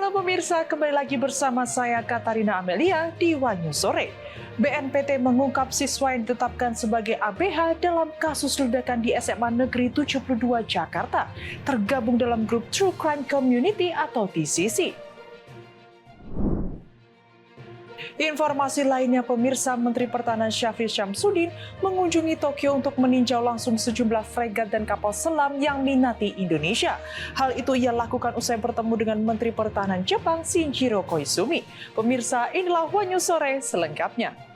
Halo pemirsa, kembali lagi bersama saya Katarina Amelia di Wanyu Sore. BNPT mengungkap siswa yang ditetapkan sebagai ABH dalam kasus ledakan di SMA Negeri 72 Jakarta, tergabung dalam grup True Crime Community atau TCC. Informasi lainnya pemirsa, Menteri Pertahanan Syafrin Syamsuddin mengunjungi Tokyo untuk meninjau langsung sejumlah fregat dan kapal selam yang minati Indonesia. Hal itu ia lakukan usai bertemu dengan Menteri Pertahanan Jepang Shinjiro Koizumi. Pemirsa, inilah Wanyu Sore selengkapnya.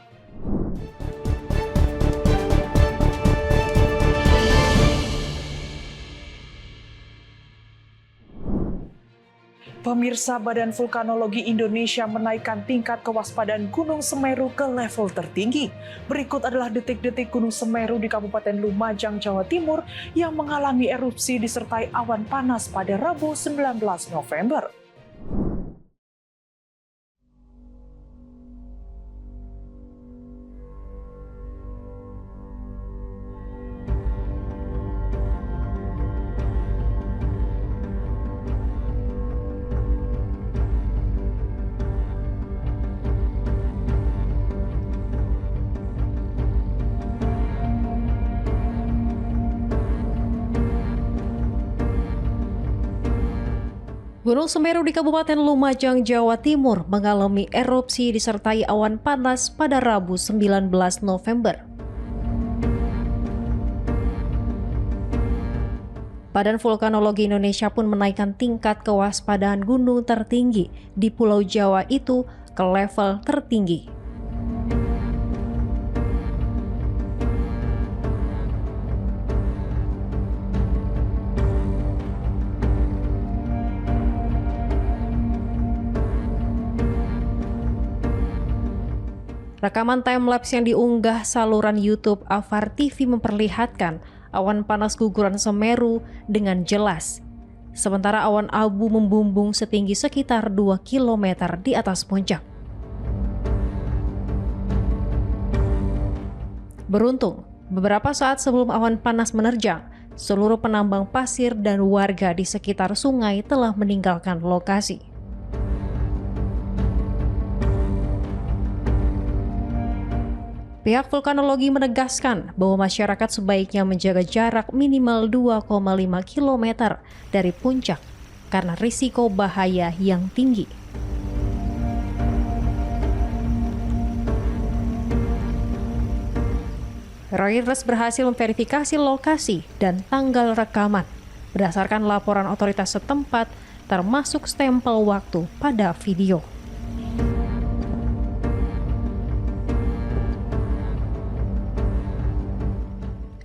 Pemirsa, Badan Vulkanologi Indonesia menaikkan tingkat kewaspadaan Gunung Semeru ke level tertinggi. Berikut adalah detik-detik Gunung Semeru di Kabupaten Lumajang, Jawa Timur yang mengalami erupsi disertai awan panas pada Rabu 19 November. Gunung Semeru di Kabupaten Lumajang, Jawa Timur mengalami erupsi disertai awan panas pada Rabu 19 November. Badan Vulkanologi Indonesia pun menaikkan tingkat kewaspadaan gunung tertinggi di Pulau Jawa itu ke level tertinggi. Rekaman timelapse yang diunggah saluran YouTube Afar TV memperlihatkan awan panas guguran Semeru dengan jelas. Sementara awan abu membumbung setinggi sekitar 2 km di atas puncak. Beruntung, beberapa saat sebelum awan panas menerjang, seluruh penambang pasir dan warga di sekitar sungai telah meninggalkan lokasi. Pihak vulkanologi menegaskan bahwa masyarakat sebaiknya menjaga jarak minimal 2,5 km dari puncak karena risiko bahaya yang tinggi. Reuters berhasil memverifikasi lokasi dan tanggal rekaman berdasarkan laporan otoritas setempat, termasuk stempel waktu pada video.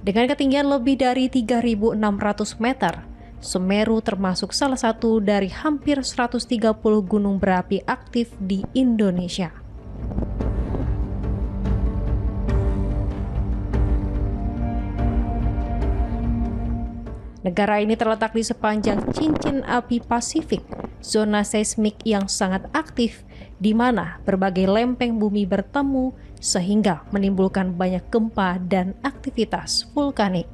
Dengan ketinggian lebih dari 3.600 meter, Semeru termasuk salah satu dari hampir 130 gunung berapi aktif di Indonesia. Negara ini terletak di sepanjang cincin api Pasifik, zona seismik yang sangat aktif, di mana berbagai lempeng bumi bertemu sehingga menimbulkan banyak gempa dan aktivitas vulkanik.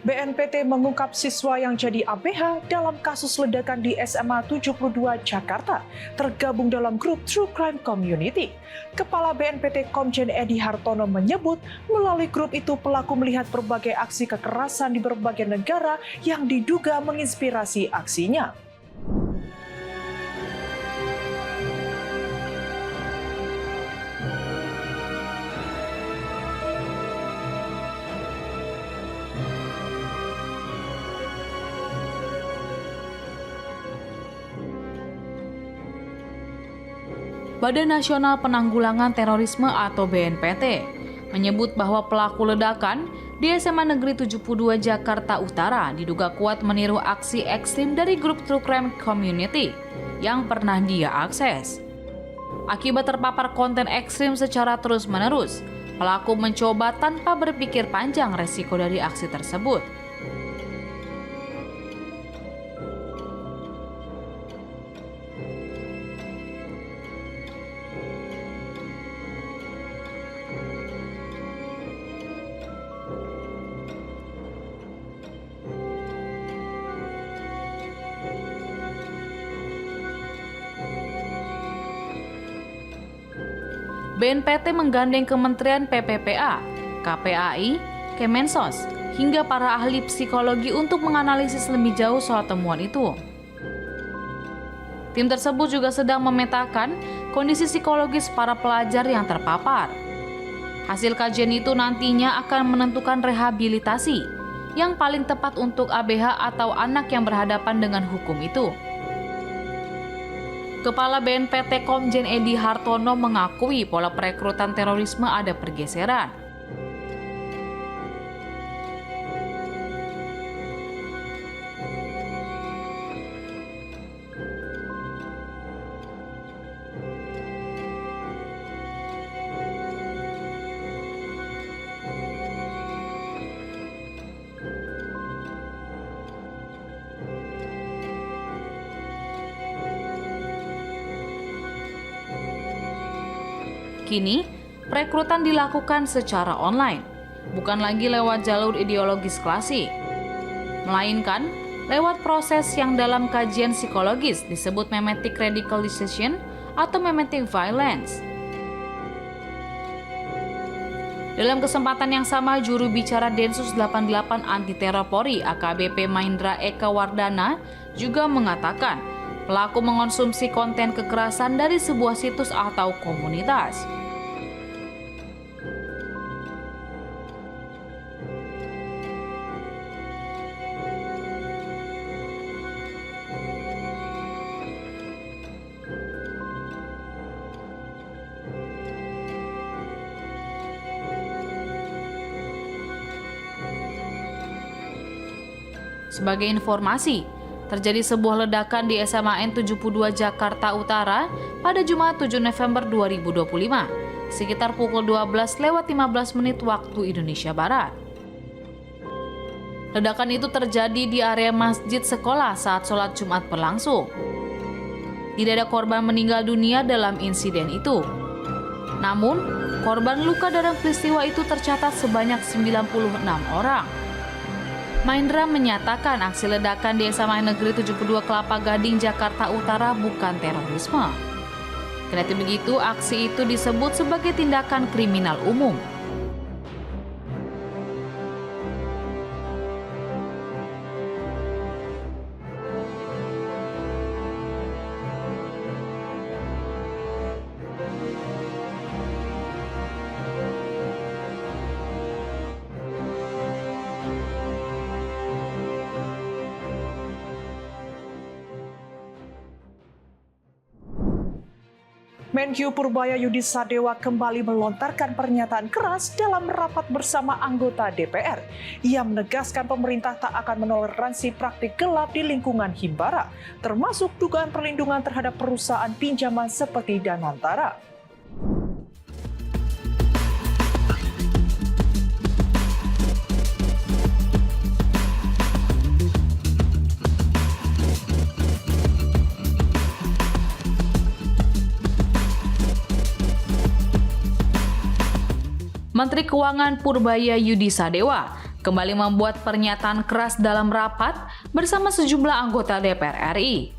BNPT mengungkap siswa yang jadi ABH dalam kasus ledakan di SMA 72 Jakarta tergabung dalam grup True Crime Community. Kepala BNPT Komjen Edi Hartono menyebut melalui grup itu pelaku melihat berbagai aksi kekerasan di berbagai negara yang diduga menginspirasi aksinya. Badan Nasional Penanggulangan Terorisme atau BNPT menyebut bahwa pelaku ledakan di SMA Negeri 72 Jakarta Utara diduga kuat meniru aksi ekstrim dari grup True Crime Community yang pernah dia akses. Akibat terpapar konten ekstrim secara terus-menerus, pelaku mencoba tanpa berpikir panjang resiko dari aksi tersebut. BNPT menggandeng Kementerian PPPA, KPAI, Kemensos, hingga para ahli psikologi untuk menganalisis lebih jauh soal temuan itu. Tim tersebut juga sedang memetakan kondisi psikologis para pelajar yang terpapar. Hasil kajian itu nantinya akan menentukan rehabilitasi yang paling tepat untuk ABH atau anak yang berhadapan dengan hukum itu. Kepala BNPT Komjen Edi Hartono mengakui pola perekrutan terorisme ada pergeseran. Kini, perekrutan dilakukan secara online, bukan lagi lewat jalur ideologis klasik, melainkan lewat proses yang dalam kajian psikologis disebut mimetic radicalization atau mimetic violence. Dalam kesempatan yang sama, juru bicara Densus 88 Anti Teror Polri AKBP Maindra Eka Wardana juga mengatakan pelaku mengonsumsi konten kekerasan dari sebuah situs atau komunitas. Sebagai informasi, terjadi sebuah ledakan di SMAN 72 Jakarta Utara pada Jumat 7 November 2025, sekitar pukul 12:15 waktu Indonesia Barat. Ledakan itu terjadi di area masjid sekolah saat sholat Jumat berlangsung. Tidak ada korban meninggal dunia dalam insiden itu. Namun, korban luka dalam peristiwa itu tercatat sebanyak 96 orang. Maindra menyatakan aksi ledakan di SMA Negeri 72 Kelapa Gading, Jakarta Utara bukan terorisme. Kendati begitu, aksi itu disebut sebagai tindakan kriminal umum. Menkyu Purbaya Yudi Sadewa kembali melontarkan pernyataan keras dalam rapat bersama anggota DPR. Ia menegaskan pemerintah tak akan menoleransi praktik gelap di lingkungan Himbara, termasuk dugaan perlindungan terhadap perusahaan pinjaman seperti Danantara. Menteri Keuangan Purbaya Yudi Sadewa kembali membuat pernyataan keras dalam rapat bersama sejumlah anggota DPR RI.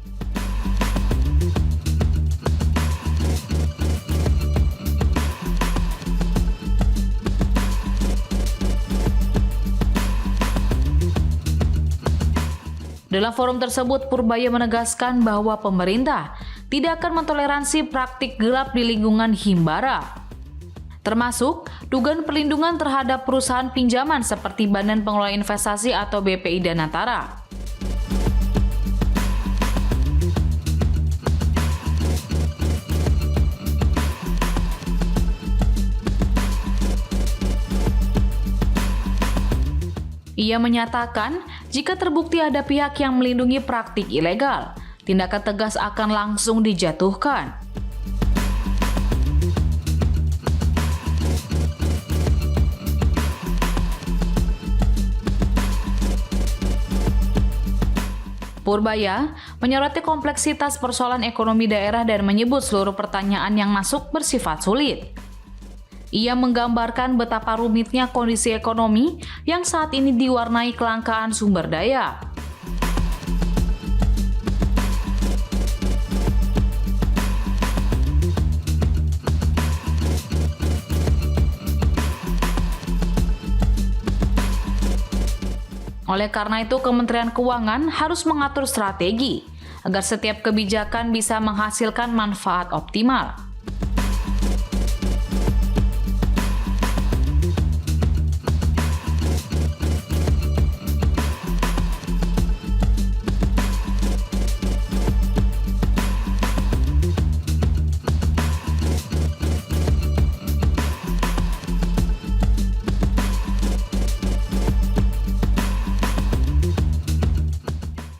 Dalam forum tersebut, Purbaya menegaskan bahwa pemerintah tidak akan mentoleransi praktik gelap di lingkungan Himbara, termasuk dugaan perlindungan terhadap perusahaan pinjaman seperti Badan Pengelola Investasi atau BPI Danantara. Ia menyatakan, jika terbukti ada pihak yang melindungi praktik ilegal, tindakan tegas akan langsung dijatuhkan. Purbaya menyoroti kompleksitas persoalan ekonomi daerah dan menyebut seluruh pertanyaan yang masuk bersifat sulit. Ia menggambarkan betapa rumitnya kondisi ekonomi yang saat ini diwarnai kelangkaan sumber daya. Oleh karena itu, Kementerian Keuangan harus mengatur strategi agar setiap kebijakan bisa menghasilkan manfaat optimal.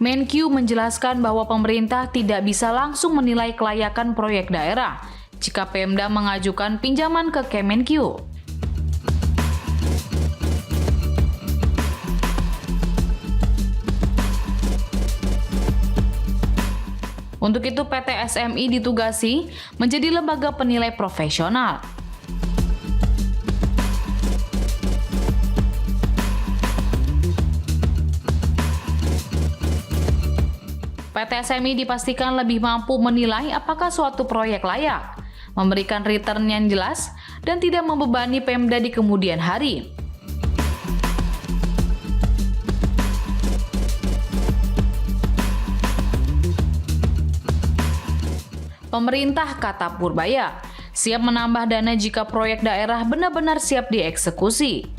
Menkyu menjelaskan bahwa pemerintah tidak bisa langsung menilai kelayakan proyek daerah jika Pemda mengajukan pinjaman ke Kemenkyu. Untuk itu PT SMI ditugasi menjadi lembaga penilai profesional. PT SMI dipastikan lebih mampu menilai apakah suatu proyek layak, memberikan return yang jelas, dan tidak membebani Pemda di kemudian hari. Pemerintah, kata Purbaya, siap menambah dana jika proyek daerah benar-benar siap dieksekusi.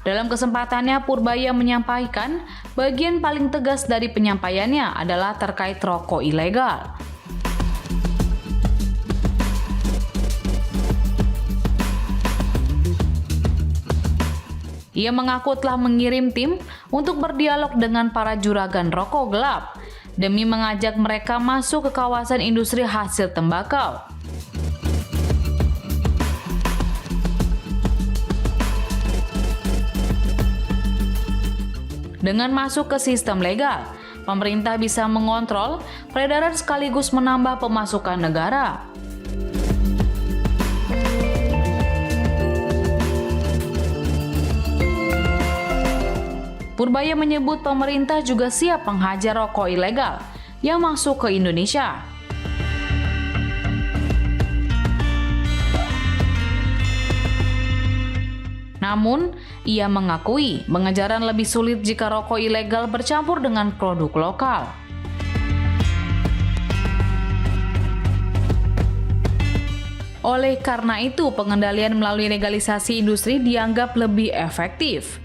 Dalam kesempatannya, Purbaya menyampaikan bagian paling tegas dari penyampaiannya adalah terkait rokok ilegal. Ia mengaku telah mengirim tim untuk berdialog dengan para juragan rokok gelap demi mengajak mereka masuk ke kawasan industri hasil tembakau. Dengan masuk ke sistem legal, pemerintah bisa mengontrol peredaran sekaligus menambah pemasukan negara. Purbaya menyebut pemerintah juga siap menghajar rokok ilegal yang masuk ke Indonesia. Namun, ia mengakui pengejaran lebih sulit jika rokok ilegal bercampur dengan produk lokal. Oleh karena itu, pengendalian melalui legalisasi industri dianggap lebih efektif.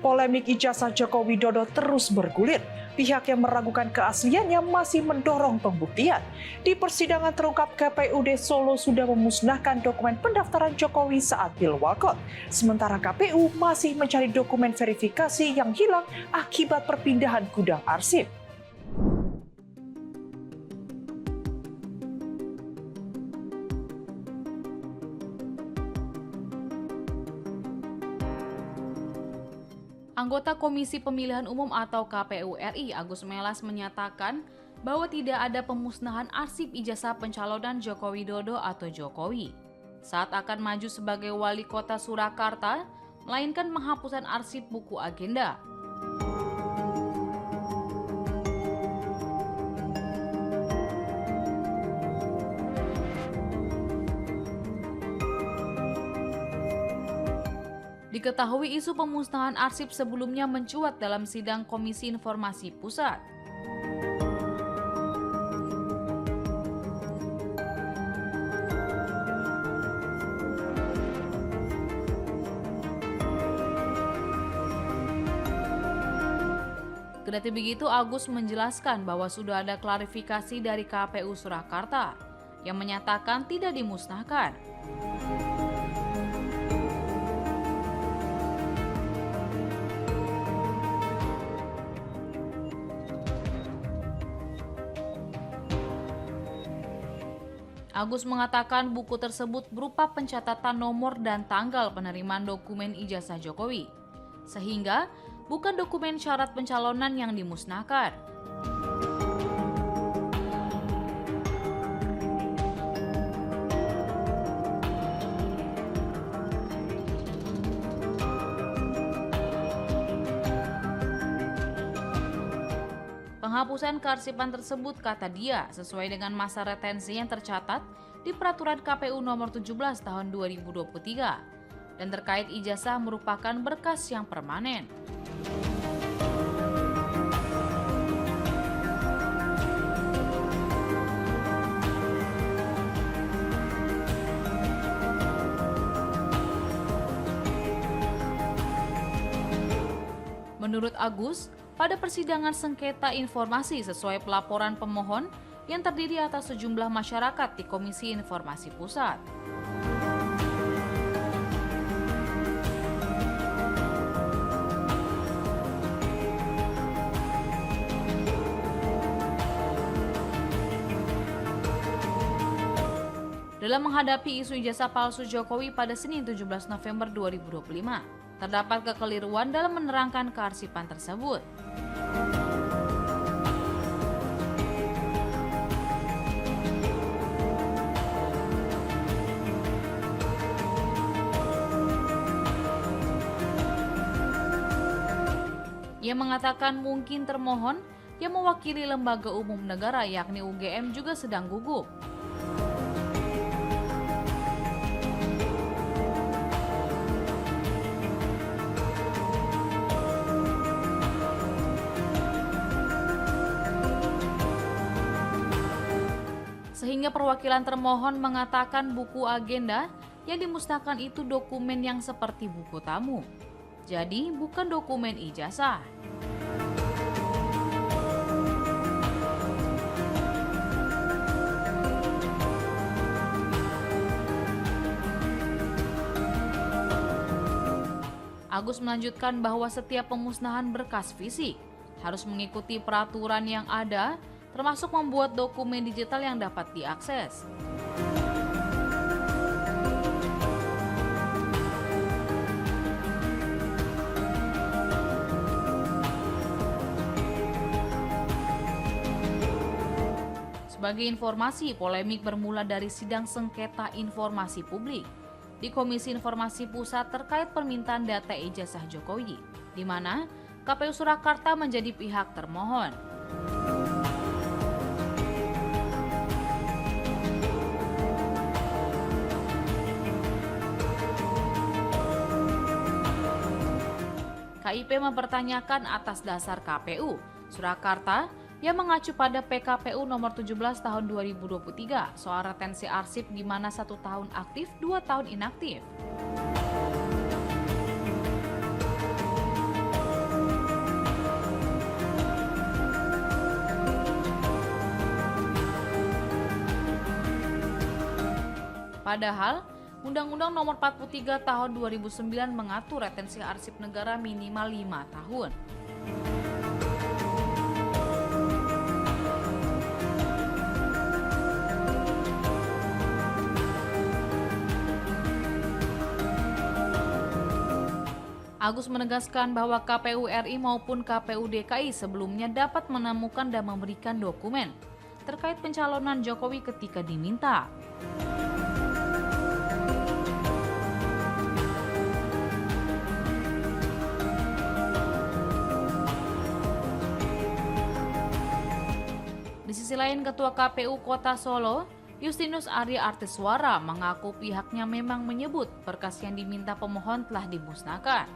Polemik ijazah Joko Widodo terus bergulir. pihak yang meragukan keasliannya masih mendorong pembuktian. Di persidangan terungkap KPUD Solo sudah memusnahkan dokumen pendaftaran Jokowi saat Pilwalkot. Sementara KPU masih mencari dokumen verifikasi yang hilang akibat perpindahan gudang arsip. Anggota Komisi Pemilihan Umum atau KPU RI Agus Melas menyatakan bahwa tidak ada pemusnahan arsip ijazah pencalonan Joko Widodo atau Jokowi saat akan maju sebagai wali kota Surakarta, melainkan penghapusan arsip buku agenda. Diketahui isu pemusnahan arsip sebelumnya mencuat dalam sidang Komisi Informasi Pusat. Kendati begitu, Agus menjelaskan bahwa sudah ada klarifikasi dari KPU Surakarta yang menyatakan tidak dimusnahkan. Agus mengatakan buku tersebut berupa pencatatan nomor dan tanggal penerimaan dokumen ijazah Jokowi, sehingga bukan dokumen syarat pencalonan yang dimusnahkan. Penghapusan kearsipan tersebut, kata dia, sesuai dengan masa retensi yang tercatat di Peraturan KPU Nomor 17 Tahun 2023 dan terkait ijazah merupakan berkas yang permanen. Menurut Agus, pada persidangan sengketa informasi sesuai pelaporan pemohon yang terdiri atas sejumlah masyarakat di Komisi Informasi Pusat. Dalam menghadapi isu ijazah palsu Jokowi pada Senin 17 November 2025, terdapat kekeliruan dalam menerangkan kearsipan tersebut. Ia mengatakan mungkin termohon yang mewakili lembaga umum negara yakni UGM juga sedang gugup. Sehingga perwakilan termohon mengatakan buku agenda yang dimusnahkan itu dokumen yang seperti buku tamu. Jadi bukan dokumen ijazah. Agus melanjutkan bahwa setiap pemusnahan berkas fisik harus mengikuti peraturan yang ada, termasuk membuat dokumen digital yang dapat diakses. Sebagai informasi, polemik bermula dari sidang sengketa informasi publik di Komisi Informasi Pusat terkait permintaan data ijazah Jokowi, di mana KPU Surakarta menjadi pihak termohon. KIP mempertanyakan atas dasar KPU Surakarta yang mengacu pada PKPU nomor 17 tahun 2023 soal retensi arsip di mana 1 tahun aktif, 2 tahun inaktif. Padahal, Undang-Undang Nomor 43 Tahun 2009 mengatur retensi arsip negara minimal 5 tahun. Agus menegaskan bahwa KPU RI maupun KPU DKI sebelumnya dapat menemukan dan memberikan dokumen terkait pencalonan Jokowi ketika diminta. Di sisi lain, Ketua KPU Kota Solo, Justinus Arya Artiswara, mengaku pihaknya memang menyebut berkas yang diminta pemohon telah dimusnahkan.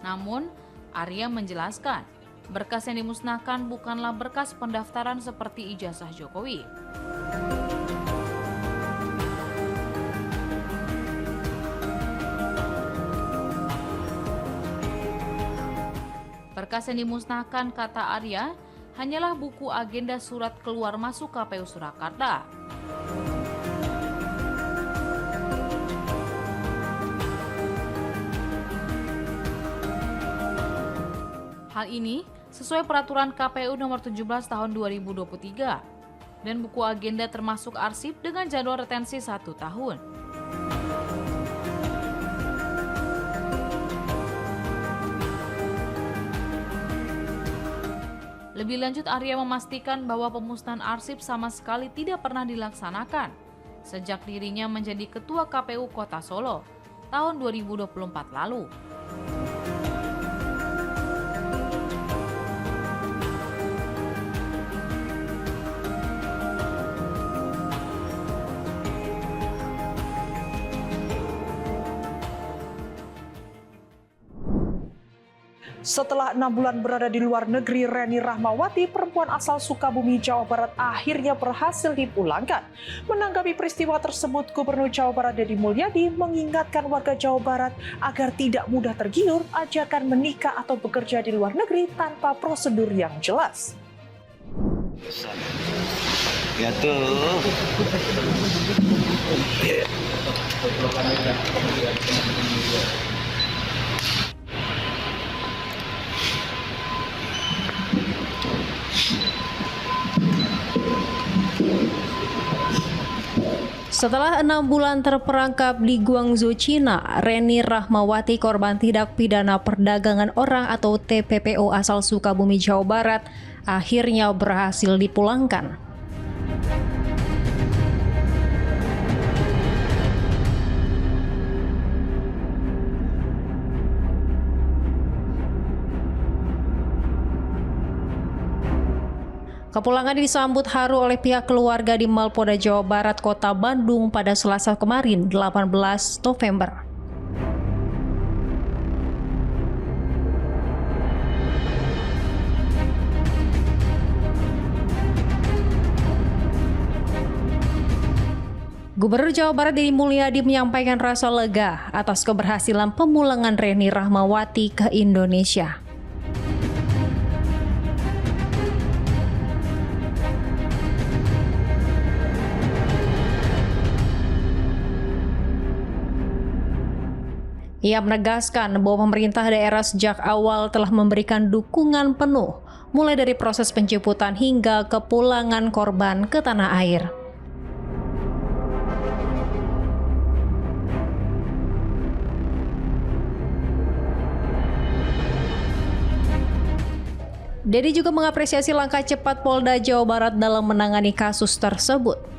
Namun, Arya menjelaskan, berkas yang dimusnahkan bukanlah berkas pendaftaran seperti ijazah Jokowi. Berkas yang dimusnahkan, kata Arya, hanyalah buku agenda surat keluar masuk KPU Surakarta. Hal ini sesuai peraturan KPU nomor 17 tahun 2023 dan buku agenda termasuk arsip dengan jadwal retensi 1 tahun. Lebih lanjut, Arya memastikan bahwa pemusnahan arsip sama sekali tidak pernah dilaksanakan sejak dirinya menjadi Ketua KPU Kota Solo tahun 2024 lalu. Setelah 6 bulan berada di luar negeri, Reni Rahmawati, perempuan asal Sukabumi, Jawa Barat, akhirnya berhasil dipulangkan. Menanggapi peristiwa tersebut, Gubernur Jawa Barat Deddy Mulyadi mengingatkan warga Jawa Barat agar tidak mudah tergiur ajakan menikah atau bekerja di luar negeri tanpa prosedur yang jelas. Ya tuh. Setelah 6 bulan terperangkap di Guangzhou, Cina, Reni Rahmawati, korban tindak pidana perdagangan orang atau TPPO asal Sukabumi, Jawa Barat, akhirnya berhasil dipulangkan. Kepulangan disambut haru oleh pihak keluarga di Mapolda Jawa Barat, Kota Bandung pada Selasa kemarin, 18 November. Gubernur Jawa Barat Deddy Mulyadi menyampaikan rasa lega atas keberhasilan pemulangan Reni Rahmawati ke Indonesia. Ia menegaskan bahwa pemerintah daerah sejak awal telah memberikan dukungan penuh, mulai dari proses penjemputan hingga kepulangan korban ke tanah air. Deddy juga mengapresiasi langkah cepat Polda Jawa Barat dalam menangani kasus tersebut.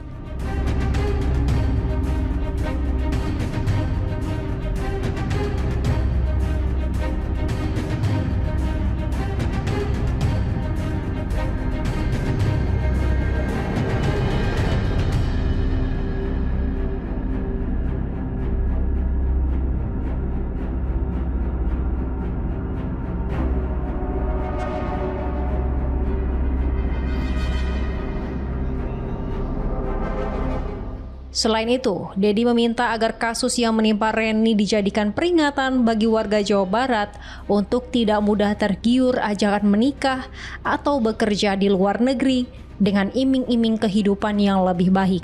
Selain itu, Dedi meminta agar kasus yang menimpa Reni dijadikan peringatan bagi warga Jawa Barat untuk tidak mudah tergiur ajakan menikah atau bekerja di luar negeri dengan iming-iming kehidupan yang lebih baik.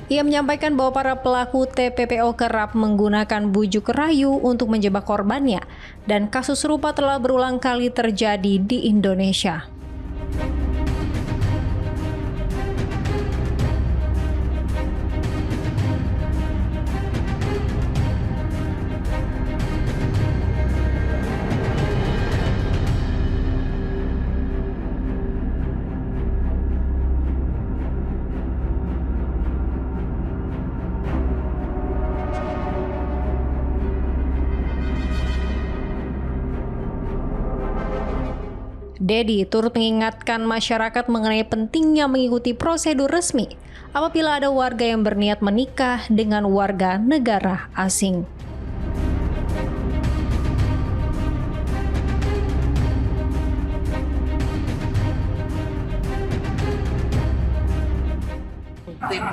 Ia menyampaikan bahwa para pelaku TPPO kerap menggunakan bujuk rayu untuk menjebak korbannya, dan kasus serupa telah berulang kali terjadi di Indonesia. Dedi turut mengingatkan masyarakat mengenai pentingnya mengikuti prosedur resmi apabila ada warga yang berniat menikah dengan warga negara asing. Tim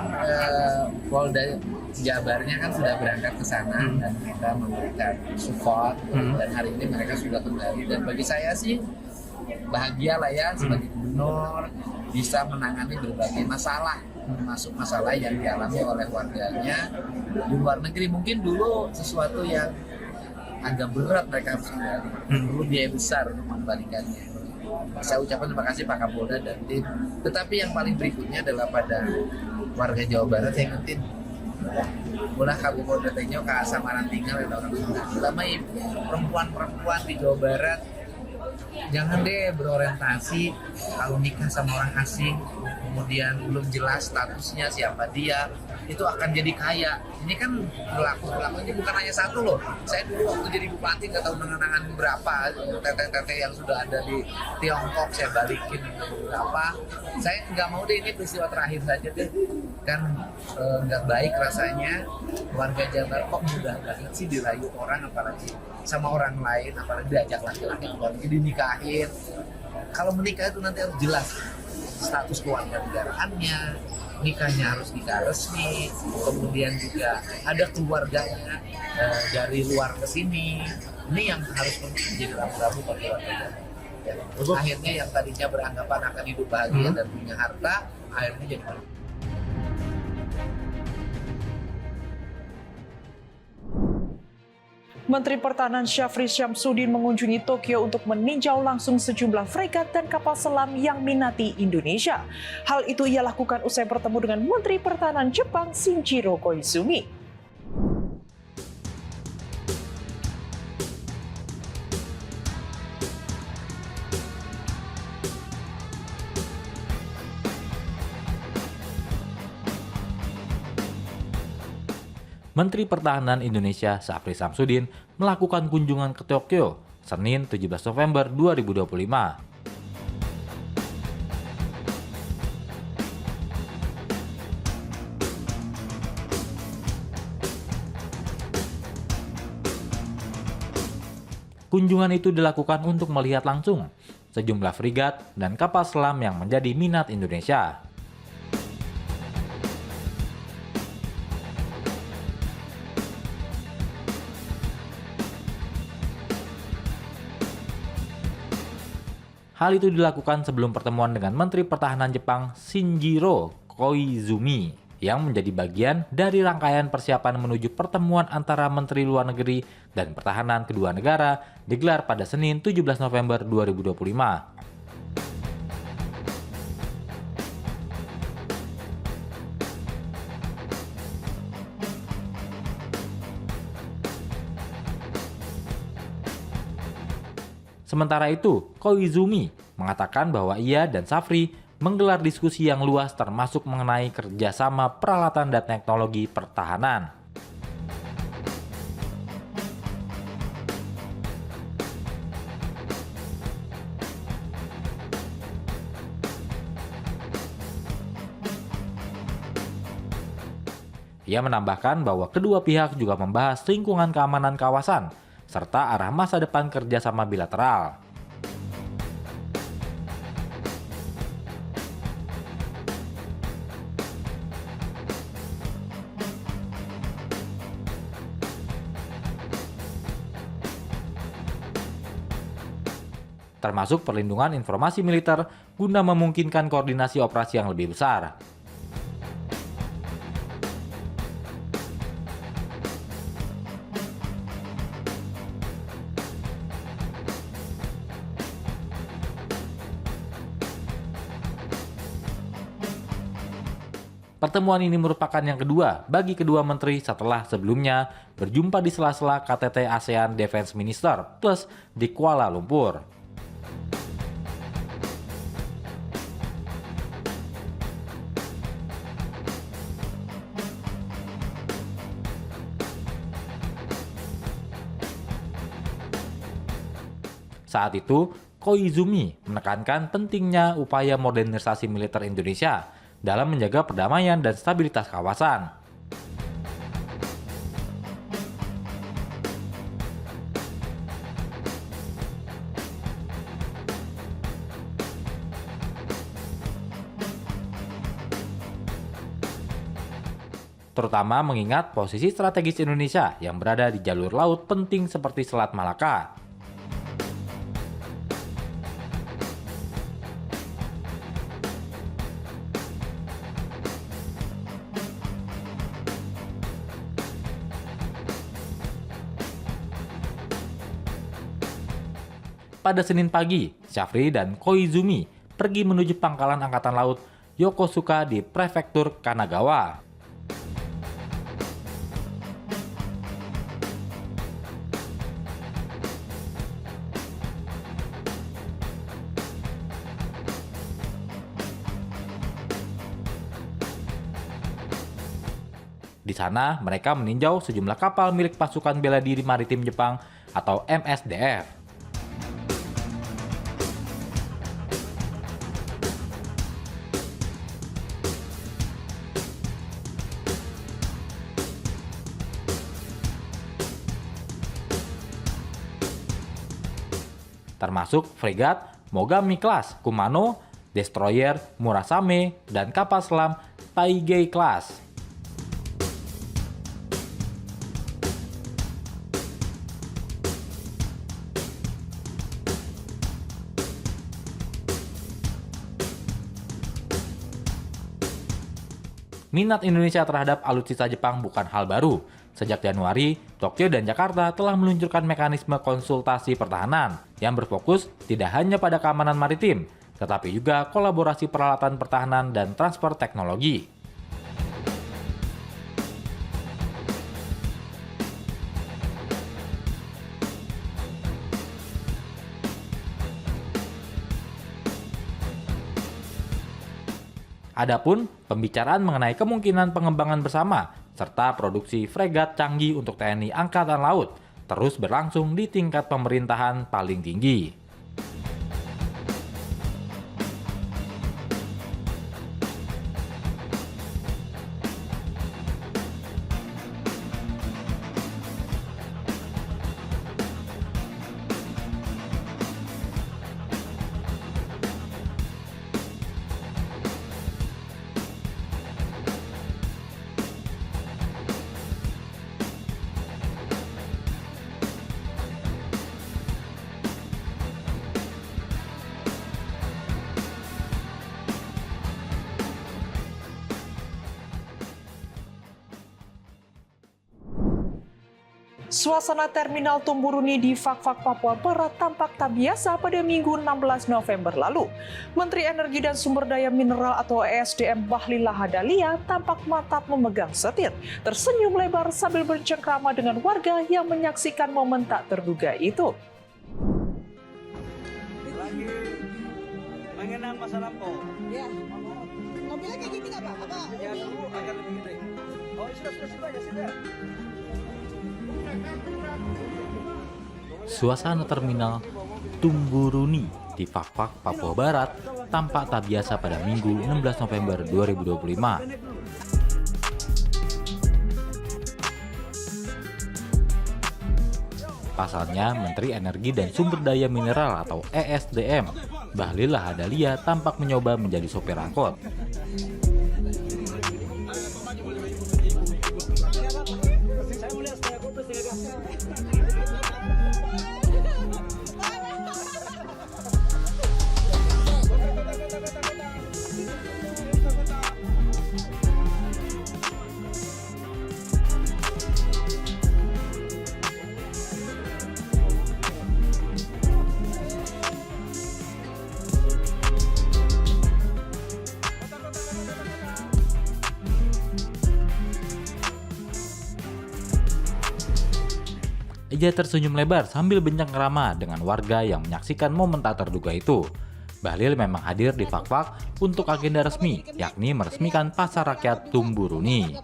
Polda Jabarnya kan sudah berangkat ke sana dan kita memberikan support dan hari ini mereka sudah kembali, dan bagi saya sih bahagia lah ya sebagai gubernur bisa menangani berbagai masalah, termasuk masalah yang dialami oleh warganya di luar negeri. Mungkin dulu sesuatu yang agak berat mereka harus kembali, dulu biaya besar untuk mengembalikannya. Saya ucapkan terima kasih Pak Kapolda dan tim. Tetapi yang paling berikutnya adalah pada warga Jawa Barat yang ingetin, ulah Kapolda Tenyo ke Samaran tinggal atau orang Sunda, terutama perempuan-perempuan di Jawa Barat. Jangan deh berorientasi kalau nikah sama orang asing, kemudian belum jelas statusnya siapa dia, itu akan jadi kaya. Ini kan perilakunya bukan hanya satu loh. Saya dulu waktu jadi bupati nggak tahu mengenangan berapa tete-tete yang sudah ada di Tiongkok, saya balikin beberapa. Saya nggak mau deh ini peristiwa terakhir saja deh. Kan nggak baik rasanya warga Jabar kok mudah banget sih dirayu orang, apalagi sama orang lain, apalagi diajak laki-laki keluar negeri dinikahin. Kalau menikah itu nanti harus jelas status keluarga negaraannya, nikahnya harus nikah resmi, kemudian juga ada keluarganya dari luar ke sini. Ini yang harus menjadi rambu-rambu bagi warga Jabar. Ya. Akhirnya yang tadinya beranggapan akan hidup bahagia dan punya harta, akhirnya jadi malu. Menteri Pertahanan Syafri Syamsuddin mengunjungi Tokyo untuk meninjau langsung sejumlah fregat dan kapal selam yang minati Indonesia. Hal itu ia lakukan usai bertemu dengan Menteri Pertahanan Jepang Shinjiro Koizumi. Menteri Pertahanan Indonesia Syafri Syamsuddin melakukan kunjungan ke Tokyo Senin 17 November 2025. Kunjungan itu dilakukan untuk melihat langsung sejumlah frigat dan kapal selam yang menjadi minat Indonesia. Hal itu dilakukan sebelum pertemuan dengan Menteri Pertahanan Jepang Shinjiro Koizumi yang menjadi bagian dari rangkaian persiapan menuju pertemuan antara Menteri Luar Negeri dan Pertahanan kedua negara digelar pada Senin 17 November 2025. Sementara itu, Koizumi mengatakan bahwa ia dan Syafri menggelar diskusi yang luas termasuk mengenai kerjasama peralatan dan teknologi pertahanan. Ia menambahkan bahwa kedua pihak juga membahas lingkungan keamanan kawasan, serta arah masa depan kerjasama bilateral. Termasuk perlindungan informasi militer guna memungkinkan koordinasi operasi yang lebih besar. Pertemuan ini merupakan yang kedua bagi kedua menteri setelah sebelumnya berjumpa di sela-sela KTT ASEAN Defense Minister Plus di Kuala Lumpur. Saat itu, Koizumi menekankan pentingnya upaya modernisasi militer Indonesia dalam menjaga perdamaian dan stabilitas kawasan. Terutama mengingat posisi strategis Indonesia yang berada di jalur laut penting seperti Selat Malaka. Pada Senin pagi, Syafri dan Koizumi pergi menuju pangkalan Angkatan Laut Yokosuka di Prefektur Kanagawa. Di sana, mereka meninjau sejumlah kapal milik Pasukan Bela Diri Maritim Jepang atau MSDF. Termasuk fregat Mogami Class Kumano, destroyer Murasame, dan kapal selam Taigei Class. Minat Indonesia terhadap alutsista Jepang bukan hal baru. Sejak Januari, Tokyo dan Jakarta telah meluncurkan mekanisme konsultasi pertahanan yang berfokus tidak hanya pada keamanan maritim, tetapi juga kolaborasi peralatan pertahanan dan transfer teknologi. Adapun pembicaraan mengenai kemungkinan pengembangan bersama serta produksi fregat canggih untuk TNI Angkatan Laut terus berlangsung di tingkat pemerintahan paling tinggi. Suasana Terminal Tumburuni di Fak-Fak, Papua Barat tampak tak biasa pada Minggu 16 November lalu. Menteri Energi dan Sumber Daya Mineral atau ESDM Bahlil Lahadalia tampak mantap memegang setir, tersenyum lebar sambil bercengkrama dengan warga yang menyaksikan momen tak terduga itu. Lagi mengenang masa lampau. Ya, mobilnya kayak gini nggak Pak? Apa? Ya dulu agak lebih gede. Oh sudah ya sudah. Suasana terminal Tumburuni di Fak-Fak, Papua Barat tampak tak biasa pada Minggu 16 November 2025. Pasalnya, Menteri Energi dan Sumber Daya Mineral atau ESDM, Bahlil Lahadalia tampak mencoba menjadi sopir angkot. Ia tersenyum lebar sambil benceng-krama dengan warga yang menyaksikan momen tak terduga itu. Bahlil memang hadir di Fak-Fak untuk agenda resmi, yakni meresmikan Pasar Rakyat Tumburuni.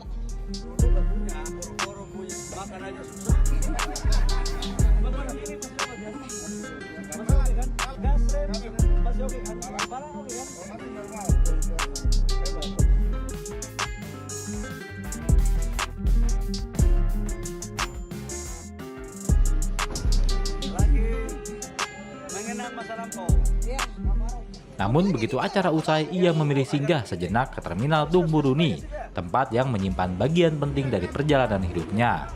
Namun begitu acara usai, ia memilih singgah sejenak ke Terminal Tumburuni, tempat yang menyimpan bagian penting dari perjalanan hidupnya.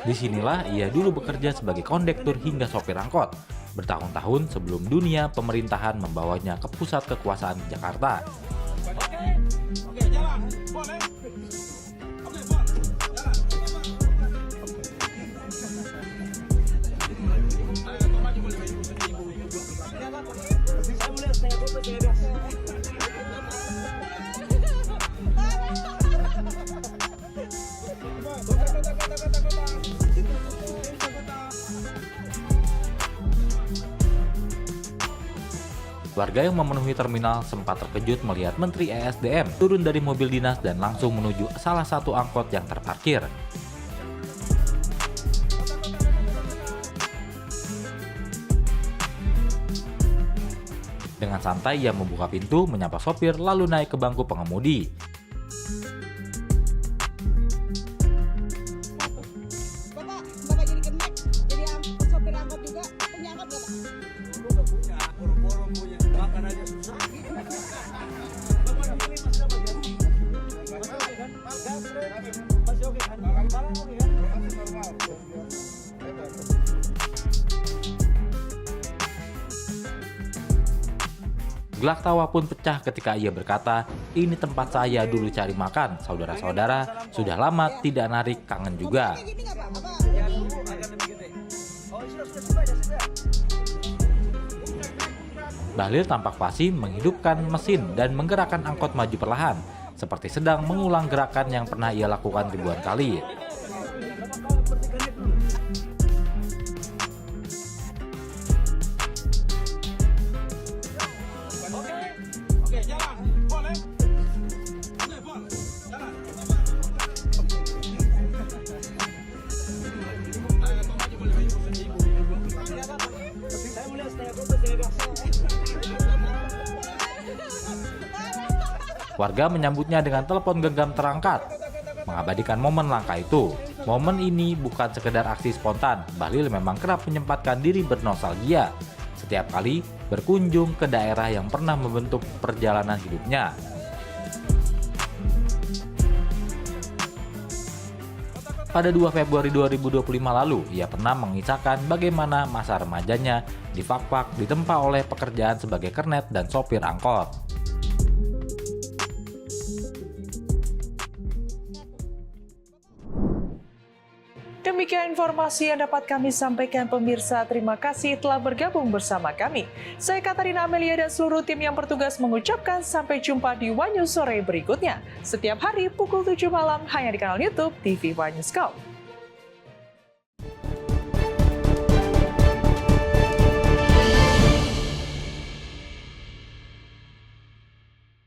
Disinilah ia dulu bekerja sebagai kondektur hingga sopir angkot, bertahun-tahun sebelum dunia pemerintahan membawanya ke pusat kekuasaan di Jakarta. Warga yang memenuhi terminal sempat terkejut melihat Menteri ESDM turun dari mobil dinas dan langsung menuju salah satu angkot yang terparkir. Dengan santai ia membuka pintu, menyapa sopir, lalu naik ke bangku pengemudi. Bapak jadi kemek, jadi sopir angkot juga, punya angkot nggak Pak? Udah punya, boro-boro punya, makan aja susah. Bapak ini masih dapat ya? Masih oke kan? Gas rate masih oke kan? Barang oke kan? Masih normal. Gelak tawa pun pecah ketika ia berkata, "Ini tempat saya dulu cari makan, saudara-saudara, sudah lama tidak narik, kangen juga." Kayak gini nggak Pak? Bapak Ya dulu akan lebih gede. Oh sudah. Bahlil tampak fasih menghidupkan mesin dan menggerakkan angkot maju perlahan, seperti sedang mengulang gerakan yang pernah ia lakukan ribuan kali. Oke, jalan. Boleh? Jalan. Saya melihat setengah kubus, setengah gas. Warga menyambutnya dengan telepon genggam terangkat, mengabadikan momen langka itu. Momen ini bukan sekedar aksi spontan, Bahlil memang kerap menyempatkan diri bernostalgia setiap kali berkunjung ke daerah yang pernah membentuk perjalanan hidupnya. Pada 2 Februari 2025 lalu, ia pernah mengisahkan bagaimana masa remajanya di Fak-Fak ditempa oleh pekerjaan sebagai kernet dan sopir angkot. Demikian informasi yang dapat kami sampaikan pemirsa. Terima kasih telah bergabung bersama kami. Saya Katarina Amelia dan seluruh tim yang bertugas mengucapkan sampai jumpa di One News sore berikutnya. Setiap hari pukul 7 malam hanya di kanal YouTube TV One News Go.